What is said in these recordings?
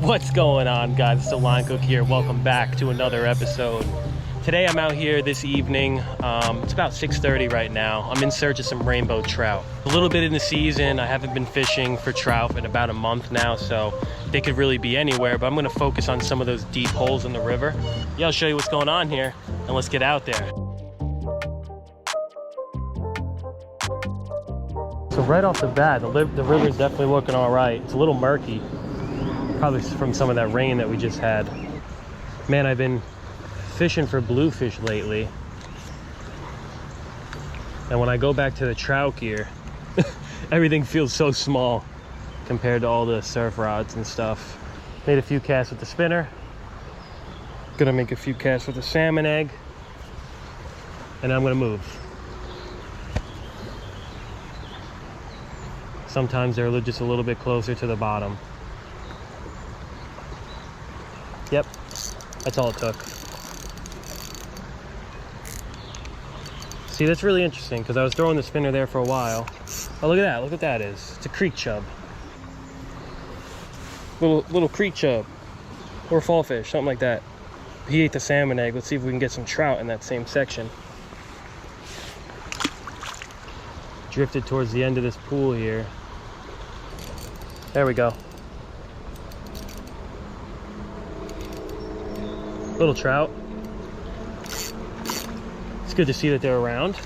What's going on, guys? It's the Line Cook here. Welcome back to another episode. Today I'm out here this evening. It's about 6:30 right now. I'm in search of some rainbow trout. A little bit in the season. I haven't been fishing for trout in about a month now, so they could really be anywhere, but I'm gonna focus on some of those deep holes in the river. Yeah, I'll show you what's going on here, and let's get out there. So right off the bat, the river's definitely looking all right. It's a little murky, probably from some of that rain that we just had. Man, I've been fishing for bluefish lately, and when I go back to the trout gear, everything feels so small compared to all the surf rods and stuff. Made a few casts with the spinner. Gonna make a few casts with the salmon egg, and I'm gonna move. Sometimes they're just a little bit closer to the bottom. Yep, that's all it took. See, that's really interesting because I was throwing the spinner there for a while. Oh, look at that, look what that is. It's a creek chub. Little creek chub or fall fish, something like that. He ate the salmon egg. Let's see if we can get some trout in that same section. Drifted towards the end of this pool here. There we go. Little trout. It's good to see that they're around.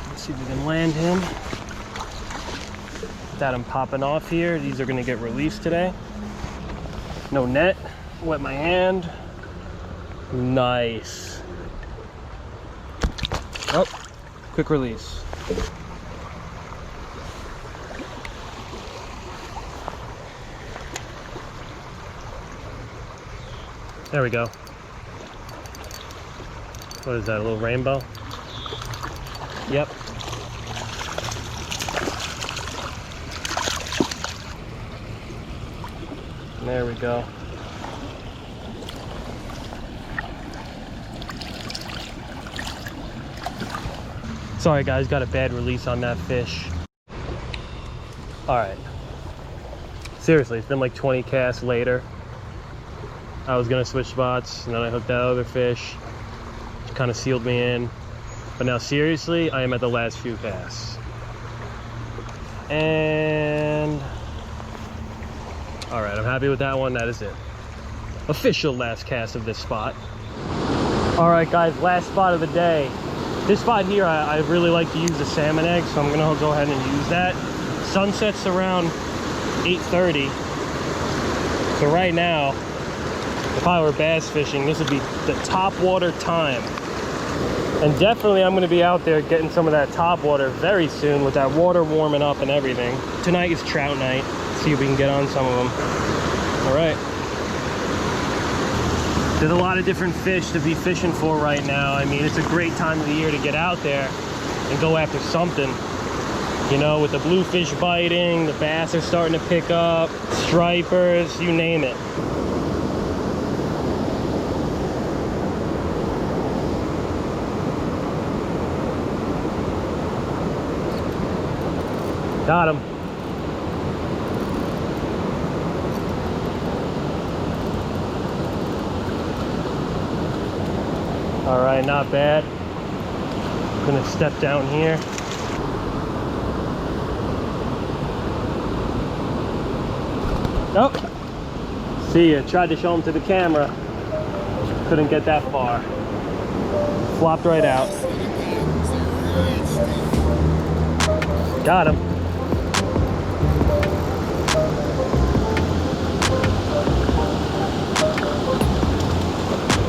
Let's see if we can land him without him popping off here. These are going to get released today. No net. Wet my hand. Nice. Oh, quick release. There we go. What is that, a little rainbow? Yep. There we go. Sorry guys, got a bad release on that fish. All right. Seriously, it's been like 20 casts later. I was gonna switch spots, and then I hooked that other fish, which kind of sealed me in. But now seriously, I am at the last few casts. And all right, I'm happy with that one. That is it. Official last cast of this spot. All right guys, last spot of the day. This spot here, I really like to use the salmon egg, so I'm gonna go ahead and use that. Sunset's around 8:30. So right now, if I were bass fishing, this would be the top water time. And definitely I'm gonna be out there getting some of that top water very soon with that water warming up and everything. Tonight is trout night. See if we can get on some of them. All right. There's a lot of different fish to be fishing for right now. I mean, it's a great time of the year to get out there and go after something. You know, with the bluefish biting, the bass are starting to pick up, stripers, you name it. Got him. All right, not bad. I'm gonna step down here. Oh, see ya. Tried to show him to the camera. Couldn't get that far. Flopped right out. Got him.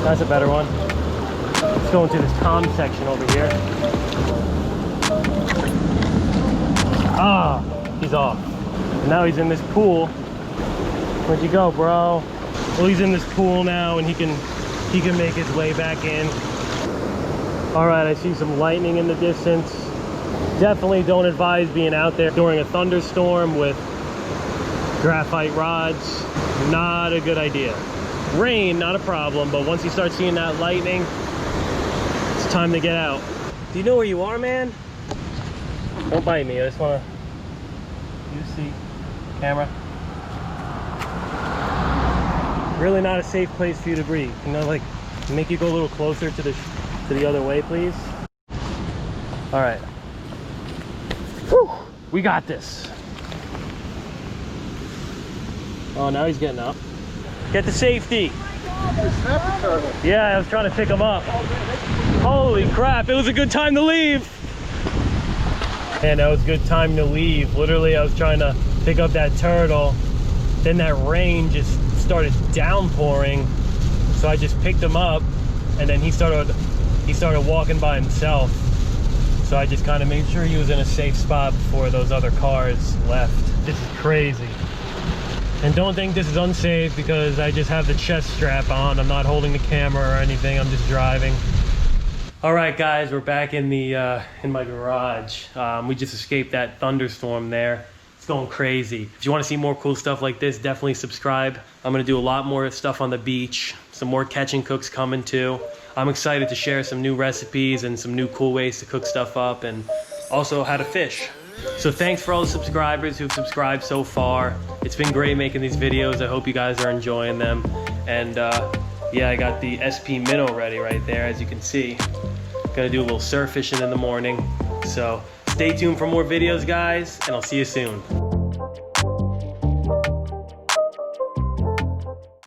That's a better one. Let's go into this calm section over here. Ah, he's off. And now he's in this pool. Where'd you go, bro? Well, he's in this pool now, and he can make his way back in. All right, I see some lightning in the distance. Definitely don't advise being out there during a thunderstorm with graphite rods. Not a good idea. Rain, not a problem, but once you start seeing that lightning, it's time to get out. Do you know where you are, man? Don't bite me. I just want to... You see camera? really not a safe place for you to breathe. You know, like, make you go a little closer to the other way, please. All right. Whew, we got this. Oh, now he's getting up. Get the safety. Yeah, I was trying to pick him up. Holy crap, it was a good time to leave. Man, that was a good time to leave. Literally, I was trying to pick up that turtle. Then that rain just started downpouring. So I just picked him up, and then he started walking by himself. So I just kind of made sure he was in a safe spot before those other cars left. This is crazy. And don't think this is unsafe because I just have the chest strap on. I'm not holding the camera or anything. I'm just driving. All right, guys, we're back in my garage. We just escaped that thunderstorm there. It's going crazy. If you want to see more cool stuff like this, definitely subscribe. I'm going to do a lot more stuff on the beach. Some more catch and cooks coming too. I'm excited to share some new recipes and some new cool ways to cook stuff up, and also how to fish. So thanks for all the subscribers who've subscribed so far. It's been great making these videos. I hope you guys are enjoying them. And yeah, I got the SP minnow ready right there, as you can see. Gonna do a little surf fishing in the morning. So stay tuned for more videos, guys, and I'll see you soon.